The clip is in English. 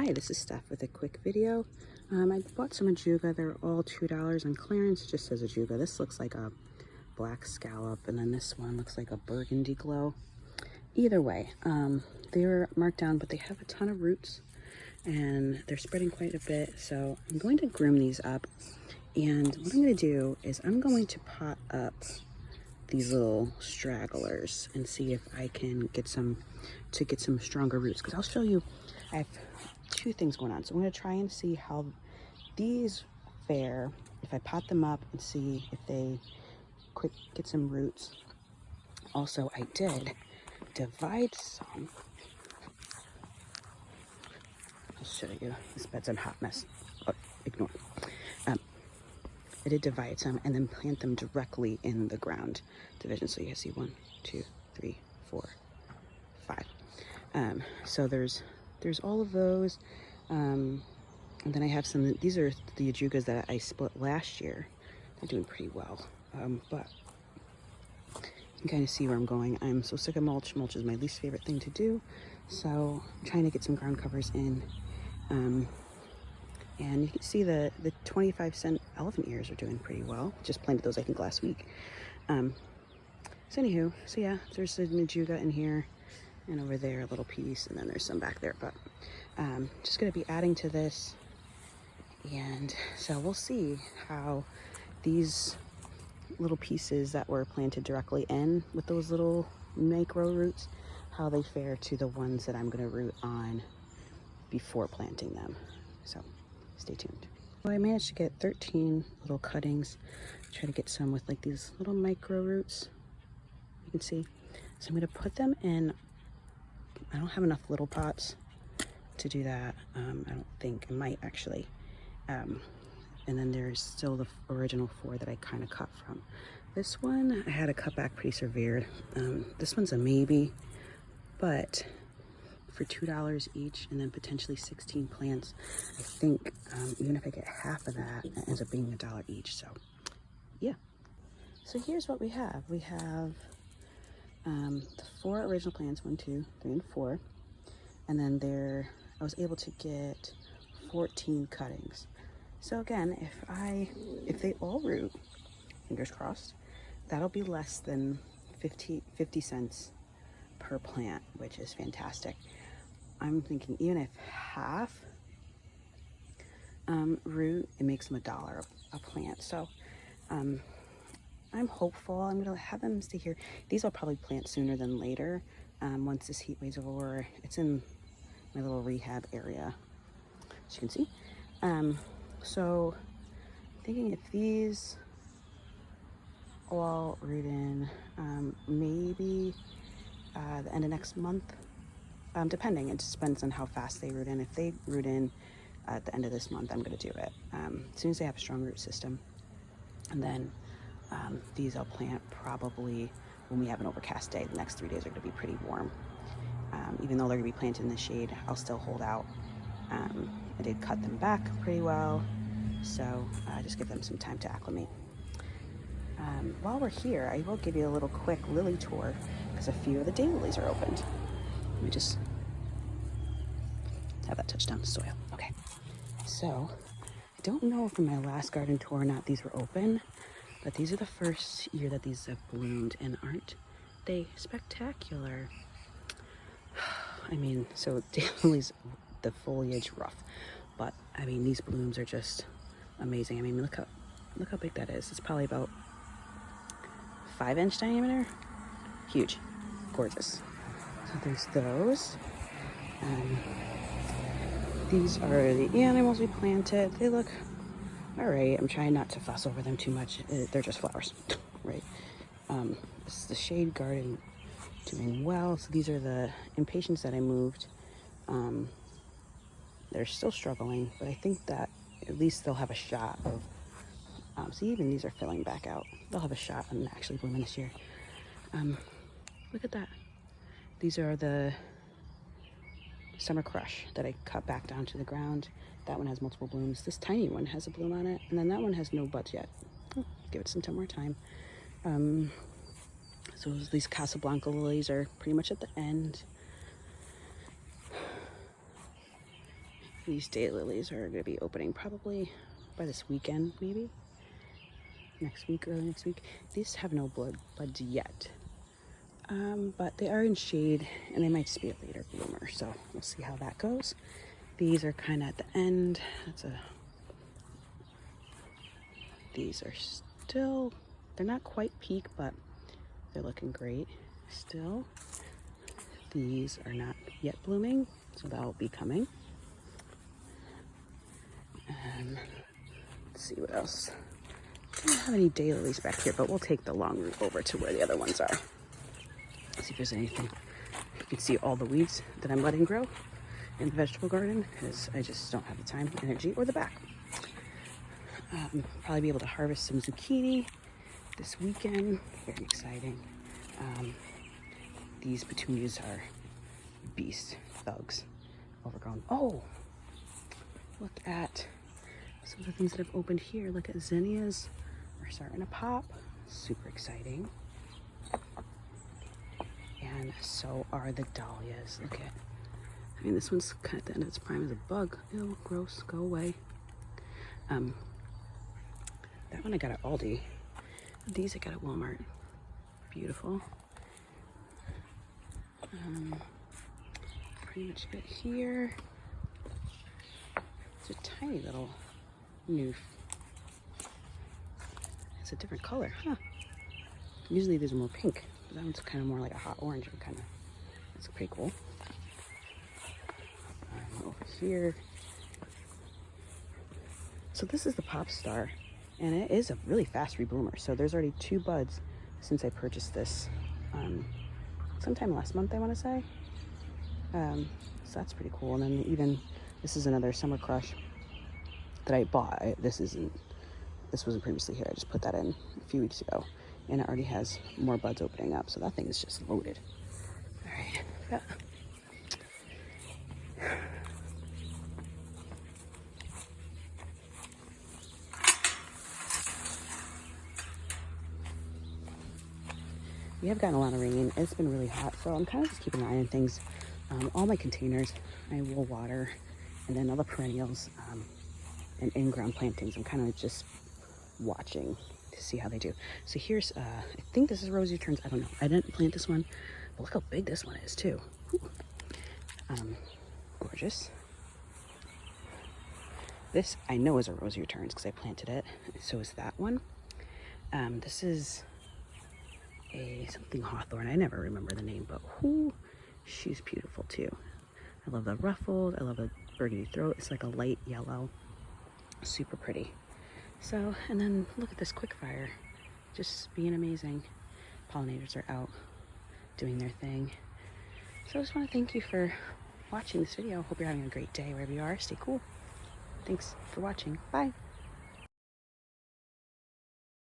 Hi, this is Steph with a quick video. I bought some Ajuga. They're all $2 on clearance. It just says Ajuga. This looks like a black scallop, and then this one looks like a burgundy glow. Either way, they're marked down, but they have a ton of roots, and they're spreading quite a bit. So I'm going to groom these up, and what I'm going to do is I'm going to pot up these little stragglers and see if I can get some stronger roots, because I'll show you. I have two things going on, so I'm going to try and see how these fare if I pot them up and see if they get some roots. Also, I did divide some. I'll show you. This bed's a hot mess. Oh, ignore. I did divide some and then plant them directly in the ground division. So you can see 1, 2, 3, 4, 5. So there's all of those. And then I have some, these are the Ajugas that I split last year. They're doing pretty well. But you can kind of see where I'm going. I'm so sick of mulch. Mulch is my least favorite thing to do. So I'm trying to get some ground covers in. And you can see the 25-cent elephant ears are doing pretty well. Just planted those, I think, last week. So anywho, so yeah, there's an Ajuga in here and over there, a little piece, and then there's some back there. But just going to be adding to this. And so we'll see how these little pieces that were planted directly in with those little micro roots, how they fare to the ones that I'm going to root on before planting them. So stay tuned. Well, I managed to get 13 little cuttings. Try to get some with like these little micro roots. You can see. So I'm going to put them in. I don't have enough little pots to do that. I don't think. I might actually. And then there's still the original 4 that I kind of cut from. This one I had to cut back pretty severe. This one's a maybe, but for $2 each and then potentially 16 plants, I think even if I get half of that, it ends up being $1 each. So yeah. So here's what we have. We have the 4 original plants, 1, 2, 3, and 4. And then I was able to get 14 cuttings. So again, if they all root, fingers crossed, that'll be less than 50 cents per plant, which is fantastic. I'm thinking even if half root, it makes them $1 a plant. So I'm hopeful. I'm gonna have them stay here. These I'll probably plant sooner than later. Once this heat wave's over. It's in my little rehab area, as you can see. So I'm thinking if these all root in, maybe the end of next month, depending. It just depends on how fast they root in. If they root in at the end of this month, I'm going to do it as soon as they have a strong root system. And then these I'll plant probably when we have an overcast day. The next 3 days are going to be pretty warm. Even though they're going to be planted in the shade, I'll still hold out. I did cut them back pretty well, so just give them some time to acclimate. While we're here, I will give you a little quick lily tour because a few of the daylilies are opened. Let me just have that touch down the soil. Okay, so I don't know if in my last garden tour or not these were open, but these are the first year that these have bloomed, and aren't they spectacular? I mean, so daylilies, the foliage rough, but I mean these blooms are just amazing. I mean, look how big that is. It's probably about 5-inch diameter. Huge, gorgeous. So there's those. These are the animals we planted. They look all right. I'm trying not to fuss over them too much. They're just flowers, right? This is the shade garden doing well. So these are the impatiens that I moved. They're still struggling, but I think that at least they'll have a shot of, see, even these are filling back out. They'll have a shot on actually blooming this year. Look at that. These are the Summer Crush that I cut back down to the ground. That one has multiple blooms. This tiny one has a bloom on it, and then that one has no buds yet. Give it some more time. So these Casablanca lilies are pretty much at the end. These daylilies are going to be opening probably by this weekend, maybe next week, early next week. These have no buds yet, but they are in shade, and they might just be a later bloomer. So we'll see how that goes. These are kind of at the end. These are still, they're not quite peak, but they're looking great still. These are not yet blooming, so that will be coming. Let's see what else. I don't have any daylilies back here, but we'll take the long route over to where the other ones are. See if there's anything. You can see all the weeds that I'm letting grow in the vegetable garden because I just don't have the time, energy, or the back. Probably be able to harvest some zucchini this weekend. Very exciting. These petunias are beast thugs, overgrown. Oh, look at some of the things that have opened here. Look at zinnias are starting to pop. Super exciting. And so are the dahlias. Look at, I mean, this one's kind of at the end of its prime as a bug. Ew, gross, go away. That one I got at Aldi. These I got at Walmart. Beautiful. Pretty much it here. It's a tiny little new. It's a different color, huh? Usually these are more pink, but that one's kind of more like a hot orange. And kind of, that's pretty cool. Over here. So this is the Pop Star, and it is a really fast rebloomer. So there's already 2 buds since I purchased this sometime last month, I want to say. So that's pretty cool. And then even this is another Summer Crush that I bought. This wasn't previously here. I just put that in a few weeks ago, and it already has more buds opening up. So that thing is just loaded. All right. Yeah. We have gotten a lot of rain. It's been really hot, so I'm kind of just keeping an eye on things. All my containers, I will water, and then all the perennials and in-ground plantings, I'm kind of just watching to see how they do. So here's, I think this is Rosy Returns. I don't know. I didn't plant this one, but look how big this one is too. Gorgeous. This I know is a Rosy Returns because I planted it. So is that one. This is something Hawthorne. I never remember the name, but she's beautiful too. I love the ruffled. I love the burgundy throat. It's like a light yellow. Super pretty. So, and then look at this quickfire. Just being amazing. Pollinators are out doing their thing. So I just want to thank you for watching this video. Hope you're having a great day wherever you are. Stay cool. Thanks for watching. Bye.